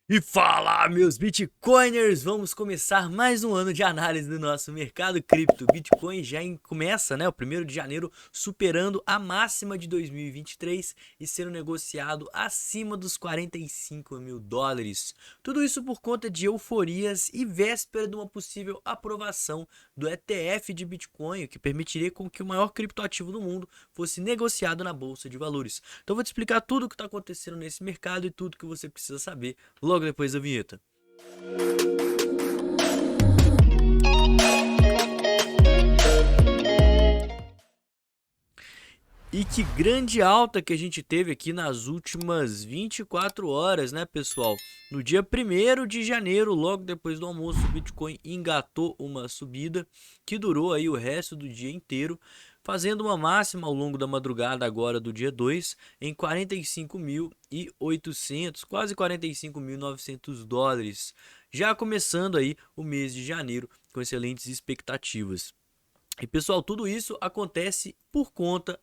E fala, meus Bitcoiners! Vamos começar mais um ano de análise do nosso mercado cripto. O Bitcoin já começa, né, o 1º de janeiro, superando a máxima de 2023 e sendo negociado acima dos 45 mil dólares. Tudo isso por conta de euforias e véspera de uma possível aprovação do ETF de Bitcoin, o que permitiria com que o maior criptoativo do mundo fosse negociado na Bolsa de Valores. Então vou te explicar tudo o que está acontecendo nesse mercado e tudo que você precisa saber logo depois da vinheta. E que grande alta que a gente teve aqui nas últimas 24 horas, né, pessoal? No dia 1º de janeiro, logo depois do almoço, o Bitcoin engatou uma subida que durou aí o resto do dia inteiro, fazendo uma máxima ao longo da madrugada agora do dia 2 em 45.800, quase 45.900 dólares. Já começando aí o mês de janeiro com excelentes expectativas. E pessoal, tudo isso acontece por conta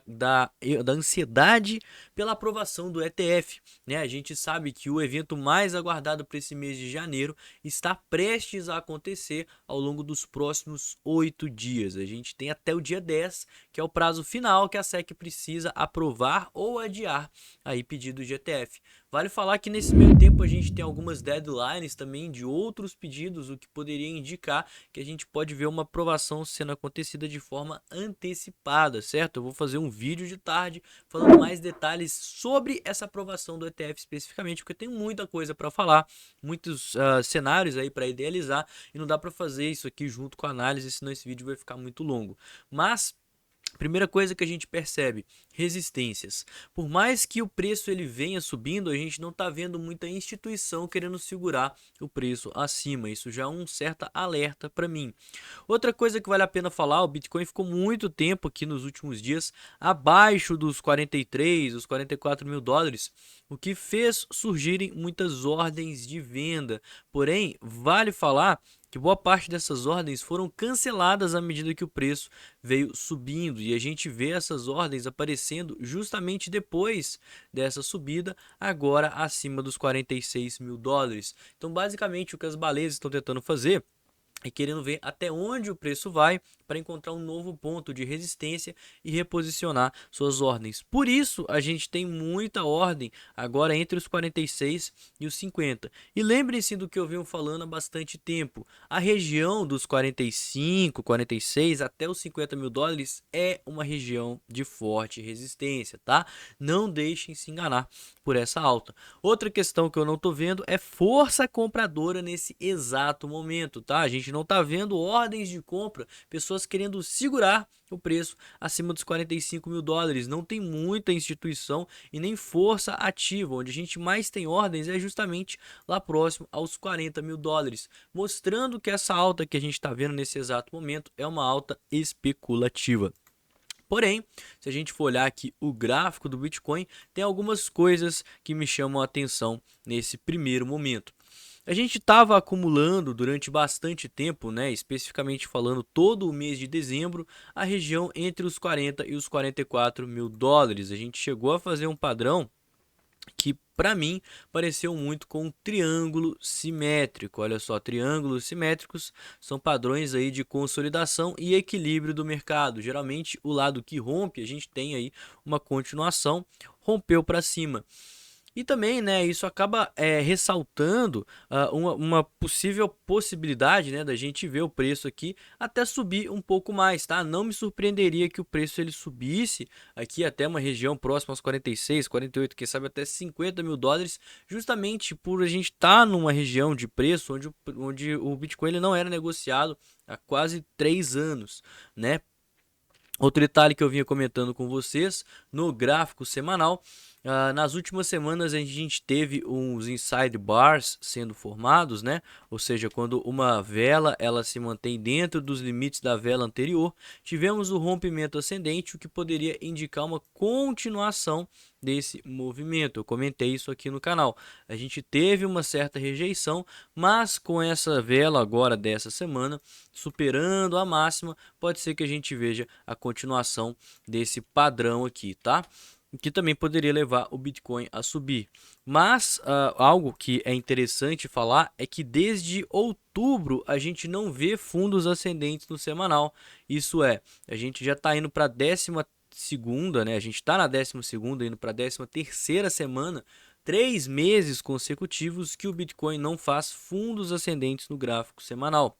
da ansiedade pela aprovação do ETF, né? A gente sabe que o evento mais aguardado para esse mês de janeiro está prestes a acontecer ao longo dos próximos 8 dias. A gente tem até o dia 10, que é o prazo final que a SEC precisa aprovar ou adiar aí pedidos de ETF. Vale falar que nesse meio tempo a gente tem algumas deadlines também de outros pedidos, o que poderia indicar que a gente pode ver uma aprovação sendo acontecida de forma antecipada, certo? Eu vou fazer um vídeo de tarde falando mais detalhes sobre essa aprovação do ETF especificamente, porque tem muita coisa para falar, muitos cenários aí para idealizar e não dá para fazer isso aqui junto com a análise, senão esse vídeo vai ficar muito longo. Mas primeira coisa que a gente percebe, resistências. Por mais que o preço ele venha subindo, a gente não está vendo muita instituição querendo segurar o preço acima. Isso já é um certo alerta para mim. Outra coisa que vale a pena falar, o Bitcoin ficou muito tempo aqui nos últimos dias abaixo dos 43, os 44 mil dólares, o que fez surgirem muitas ordens de venda. Porém, vale falar que boa parte dessas ordens foram canceladas à medida que o preço veio subindo, e a gente vê essas ordens aparecendo justamente depois dessa subida, agora acima dos 46 mil dólares. Então, basicamente, o que as baleias estão tentando fazer e querendo ver até onde o preço vai para encontrar um novo ponto de resistência e reposicionar suas ordens. Por isso, a gente tem muita ordem agora entre os 46 e os 50. E lembrem-se do que eu venho falando há bastante tempo. A região dos 45, 46 até os 50 mil dólares é uma região de forte resistência, tá? Não deixem se enganar por essa alta. Outra questão que eu não estou vendo é força compradora nesse exato momento, tá? A gente não está vendo ordens de compra, pessoas querendo segurar o preço acima dos 45 mil dólares. Não tem muita instituição e nem força ativa. Onde a gente mais tem ordens é justamente lá próximo aos 40 mil dólares, mostrando que essa alta que a gente está vendo nesse exato momento é uma alta especulativa. Porém, se a gente for olhar aqui o gráfico do Bitcoin, tem algumas coisas que me chamam a atenção nesse primeiro momento. A gente estava acumulando durante bastante tempo, né, especificamente falando todo o mês de dezembro, a região entre os 40 e os 44 mil dólares. A gente chegou a fazer um padrão que para mim pareceu muito com um triângulo simétrico. Olha só, triângulos simétricos são padrões aí de consolidação e equilíbrio do mercado. Geralmente o lado que rompe, a gente tem aí uma continuação, rompeu para cima. E também, né, isso acaba ressaltando uma possível possibilidade, né, da gente ver o preço aqui até subir um pouco mais, tá? Não me surpreenderia que o preço ele subisse aqui até uma região próxima aos 46, 48, quem sabe até 50 mil dólares, justamente por a gente estar numa região de preço onde o Bitcoin ele não era negociado há quase 3 anos, né? Outro detalhe que eu vinha comentando com vocês no gráfico semanal, nas últimas semanas a gente teve uns inside bars sendo formados, né? Ou seja, quando uma vela ela se mantém dentro dos limites da vela anterior, tivemos o rompimento ascendente, o que poderia indicar uma continuação desse movimento. Eu comentei isso aqui no canal. A gente teve uma certa rejeição, mas com essa vela agora dessa semana superando a máxima, pode ser que a gente veja a continuação desse padrão aqui, tá? que também poderia levar o Bitcoin a subir. Mas algo que é interessante falar é que desde outubro a gente não vê fundos ascendentes no semanal. Isso é, a gente já está indo para a 12ª, né? A gente está na 12ª, indo para a 13ª semana, 3 meses consecutivos que o Bitcoin não faz fundos ascendentes no gráfico semanal.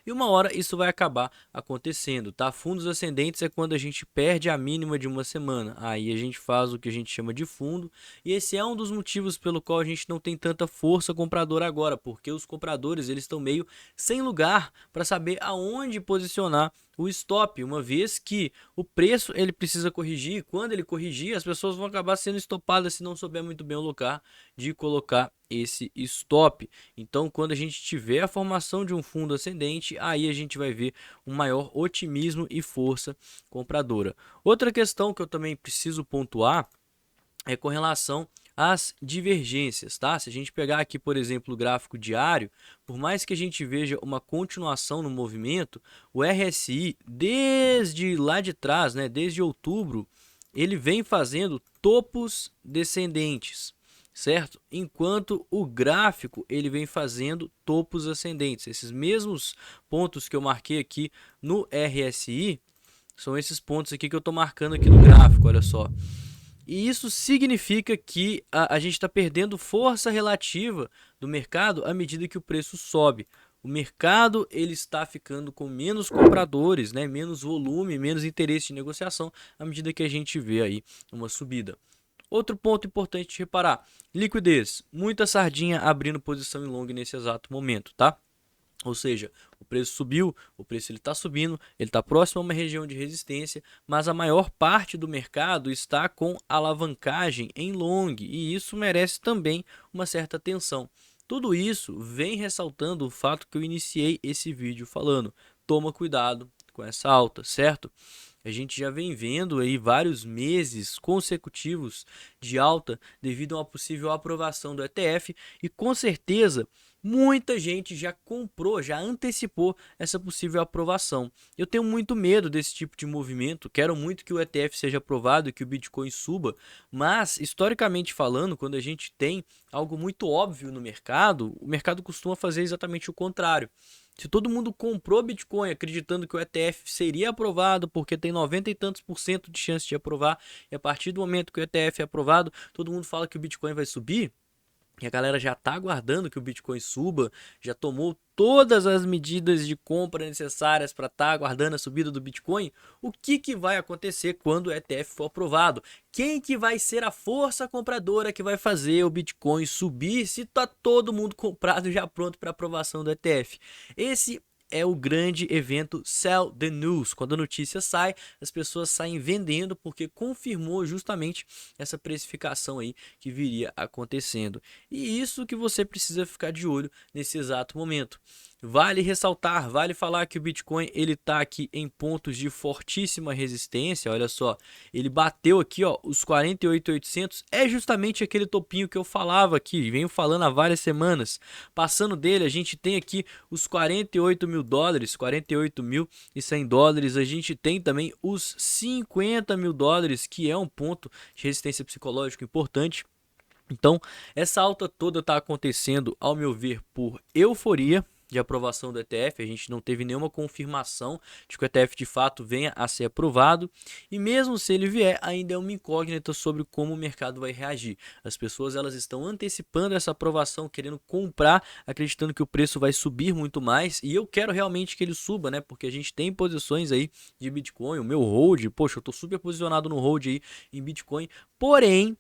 E uma hora isso vai acabar acontecendo, tá? Fundos ascendentes é quando a gente perde a mínima de uma semana. Aí a gente faz o que a gente chama de fundo. E esse é um dos motivos pelo qual a gente não tem tanta força compradora agora, porque os compradores eles estão meio sem lugar para saber aonde posicionar o stop, uma vez que o preço ele precisa corrigir. Quando ele corrigir, as pessoas vão acabar sendo estopadas se não souber muito bem o lugar de colocar esse stop. Então, quando a gente tiver a formação de um fundo ascendente, aí a gente vai ver um maior otimismo e força compradora. Outra questão que eu também preciso pontuar é com relação às divergências, tá? Se a gente pegar aqui, por exemplo, o gráfico diário, por mais que a gente veja uma continuação no movimento, o RSI, desde lá de trás, né, desde outubro, ele vem fazendo topos descendentes, certo? Enquanto o gráfico ele vem fazendo topos ascendentes. Esses mesmos pontos que eu marquei aqui no RSI são esses pontos aqui que eu estou marcando aqui no gráfico, olha só. E isso significa que a gente está perdendo força relativa do mercado à medida que o preço sobe. O mercado ele está ficando com menos compradores, né? Menos volume, menos interesse de negociação à medida que a gente vê aí uma subida. Outro ponto importante de reparar, liquidez. Muita sardinha abrindo posição em long nesse exato momento, tá? Ou seja, o preço subiu, o preço está subindo, ele está próximo a uma região de resistência, mas a maior parte do mercado está com alavancagem em long e isso merece também uma certa atenção. Tudo isso vem ressaltando o fato que eu iniciei esse vídeo falando. Toma cuidado com essa alta, certo? A gente já vem vendo aí vários meses consecutivos de alta devido a uma possível aprovação do ETF e com certeza muita gente já comprou, já antecipou essa possível aprovação. Eu tenho muito medo desse tipo de movimento, quero muito que o ETF seja aprovado e que o Bitcoin suba, mas historicamente falando, quando a gente tem algo muito óbvio no mercado, o mercado costuma fazer exatamente o contrário. Se todo mundo comprou Bitcoin acreditando que o ETF seria aprovado, porque tem 90 e tantos por cento de chance de aprovar, e a partir do momento que o ETF é aprovado, todo mundo fala que o Bitcoin vai subir, e a galera já está aguardando que o Bitcoin suba, já tomou todas as medidas de compra necessárias para estar aguardando a subida do Bitcoin. O que vai acontecer quando o ETF for aprovado? Quem que vai ser a força compradora que vai fazer o Bitcoin subir se está todo mundo comprado já pronto para aprovação do ETF? Esse é o grande evento Sell the News. Quando a notícia sai, as pessoas saem vendendo porque confirmou justamente essa precificação aí que viria acontecendo. E isso que você precisa ficar de olho nesse exato momento. Vale ressaltar, vale falar que o Bitcoin ele tá aqui em pontos de fortíssima resistência, olha só, ele bateu aqui ó, os 48.800, é justamente aquele topinho que eu falava aqui, venho falando há várias semanas. Passando dele a gente tem aqui os 48 mil dólares, 48.100 dólares, a gente tem também os 50 mil dólares, que é um ponto de resistência psicológico importante. Então, essa alta toda está acontecendo, ao meu ver, por euforia de aprovação do ETF. A gente não teve nenhuma confirmação de que o ETF de fato venha a ser aprovado. E mesmo se ele vier, ainda é uma incógnita sobre como o mercado vai reagir. As pessoas elas estão antecipando essa aprovação, querendo comprar, acreditando que o preço vai subir muito mais. E eu quero realmente que ele suba, né? Porque a gente tem posições aí de Bitcoin, o meu hold, poxa, eu estou super posicionado no hold aí em Bitcoin. Porém,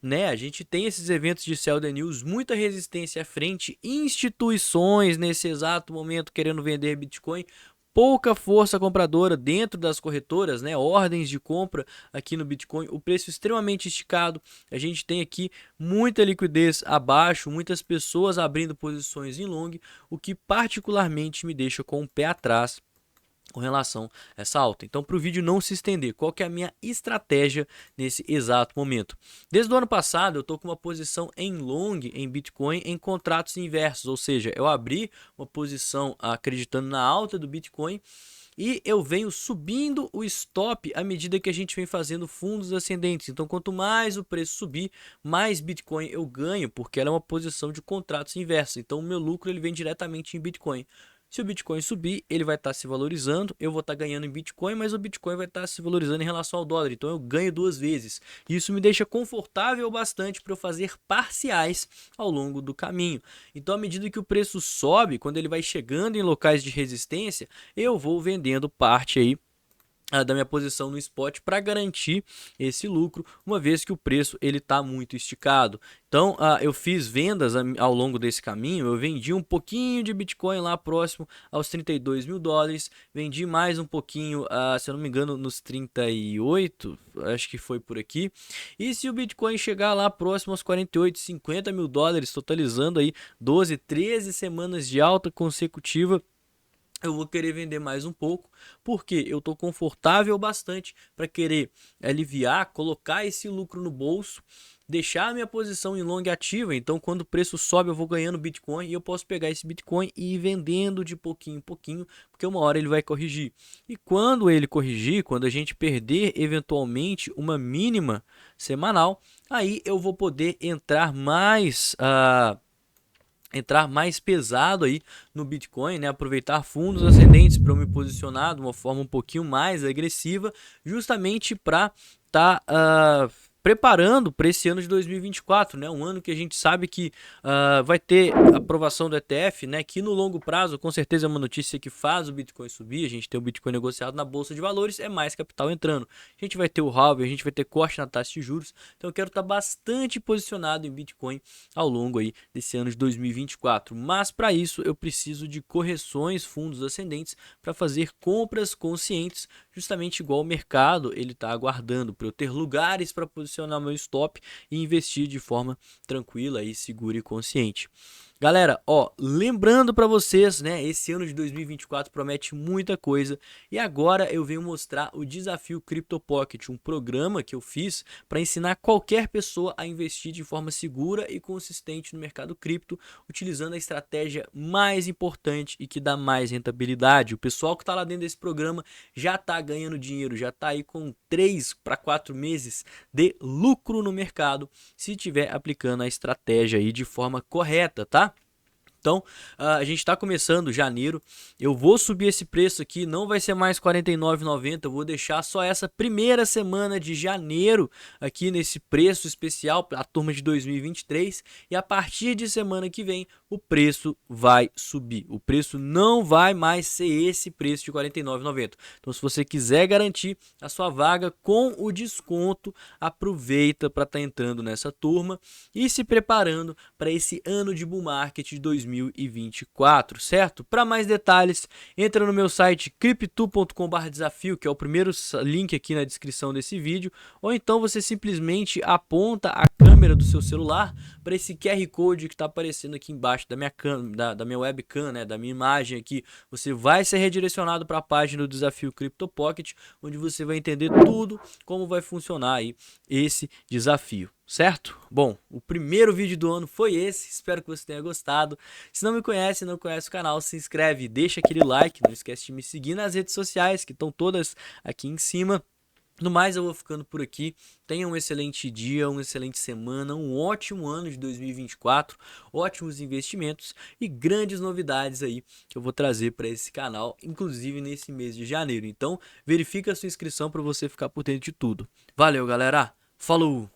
né, a gente tem esses eventos de Sell the News, muita resistência à frente, instituições nesse exato momento querendo vender Bitcoin, pouca força compradora dentro das corretoras, né, ordens de compra aqui no Bitcoin, o preço extremamente esticado, a gente tem aqui muita liquidez abaixo, muitas pessoas abrindo posições em long, o que particularmente me deixa com o pé atrás com relação a essa alta. Então, para o vídeo não se estender, qual que é a minha estratégia nesse exato momento? Desde o ano passado, eu estou com uma posição em long em Bitcoin em contratos inversos, ou seja, eu abri uma posição acreditando na alta do Bitcoin e eu venho subindo o stop à medida que a gente vem fazendo fundos ascendentes. Então, quanto mais o preço subir, mais Bitcoin eu ganho, porque ela é uma posição de contratos inversos. Então, o meu lucro ele vem diretamente em Bitcoin. Se o Bitcoin subir, ele vai estar se valorizando, eu vou estar ganhando em Bitcoin, mas o Bitcoin vai estar se valorizando em relação ao dólar. Então eu ganho duas vezes. Isso me deixa confortável bastante para eu fazer parciais ao longo do caminho. Então, à medida que o preço sobe, quando ele vai chegando em locais de resistência, eu vou vendendo parte aí da minha posição no spot para garantir esse lucro, uma vez que o preço ele está muito esticado. Então eu fiz vendas ao longo desse caminho, eu vendi um pouquinho de Bitcoin lá próximo aos 32 mil dólares, vendi mais um pouquinho, se eu não me engano, nos 38, acho que foi por aqui. E se o Bitcoin chegar lá próximo aos 48, 50 mil dólares, totalizando aí 12, 13 semanas de alta consecutiva, eu vou querer vender mais um pouco, porque eu estou confortável bastante para querer aliviar, colocar esse lucro no bolso, deixar a minha posição em long ativa. Então, quando o preço sobe, eu vou ganhando Bitcoin e eu posso pegar esse Bitcoin e ir vendendo de pouquinho em pouquinho, porque uma hora ele vai corrigir. E quando ele corrigir, quando a gente perder eventualmente uma mínima semanal, aí eu vou poder entrar mais pesado aí no Bitcoin, né? Aproveitar fundos ascendentes para eu me posicionar de uma forma um pouquinho mais agressiva, justamente para estar preparando para esse ano de 2024, né? Um ano que a gente sabe que vai ter aprovação do ETF, né? Que no longo prazo, com certeza é uma notícia que faz o Bitcoin subir. A gente tem o Bitcoin negociado na bolsa de valores, é mais capital entrando. A gente vai ter o halving, a gente vai ter corte na taxa de juros. Então eu quero estar bastante posicionado em Bitcoin ao longo aí desse ano de 2024. Mas para isso eu preciso de correções, fundos ascendentes para fazer compras conscientes, justamente igual o mercado ele está aguardando para eu ter lugares para posicionar meu stop e investir de forma tranquila e segura e consciente. Galera, lembrando para vocês, né, esse ano de 2024 promete muita coisa e agora eu venho mostrar o Desafio Crypto Pocket, um programa que eu fiz para ensinar qualquer pessoa a investir de forma segura e consistente no mercado cripto, utilizando a estratégia mais importante e que dá mais rentabilidade. O pessoal que está lá dentro desse programa já está ganhando dinheiro, já está aí com 3 para 4 meses de lucro no mercado, se estiver aplicando a estratégia aí de forma correta, tá? Então, a gente está começando janeiro, eu vou subir esse preço aqui, não vai ser mais R$ 49,90, eu vou deixar só essa primeira semana de janeiro aqui nesse preço especial para a turma de 2023 e a partir de semana que vem o preço vai subir, o preço não vai mais ser esse preço de R$ 49,90. Então, se você quiser garantir a sua vaga com o desconto, aproveita para estar entrando nessa turma e se preparando para esse ano de bull market de 2024, certo? Para mais detalhes, entra no meu site crypto.com/desafio, que é o primeiro link aqui na descrição desse vídeo, ou então você simplesmente aponta a câmera do seu celular para esse QR Code que está aparecendo aqui embaixo da minha webcam, né, da minha imagem aqui. Você vai ser redirecionado para a página do Desafio Crypto Pocket, onde você vai entender tudo como vai funcionar aí esse desafio. Certo? Bom, o primeiro vídeo do ano foi esse, espero que você tenha gostado. Se não me conhece, não conhece o canal, se inscreve, deixa aquele like, não esquece de me seguir nas redes sociais, que estão todas aqui em cima. No mais, eu vou ficando por aqui. Tenha um excelente dia, uma excelente semana, um ótimo ano de 2024, ótimos investimentos e grandes novidades aí que eu vou trazer para esse canal, inclusive nesse mês de janeiro. Então, verifica a sua inscrição para você ficar por dentro de tudo. Valeu, galera! Falou!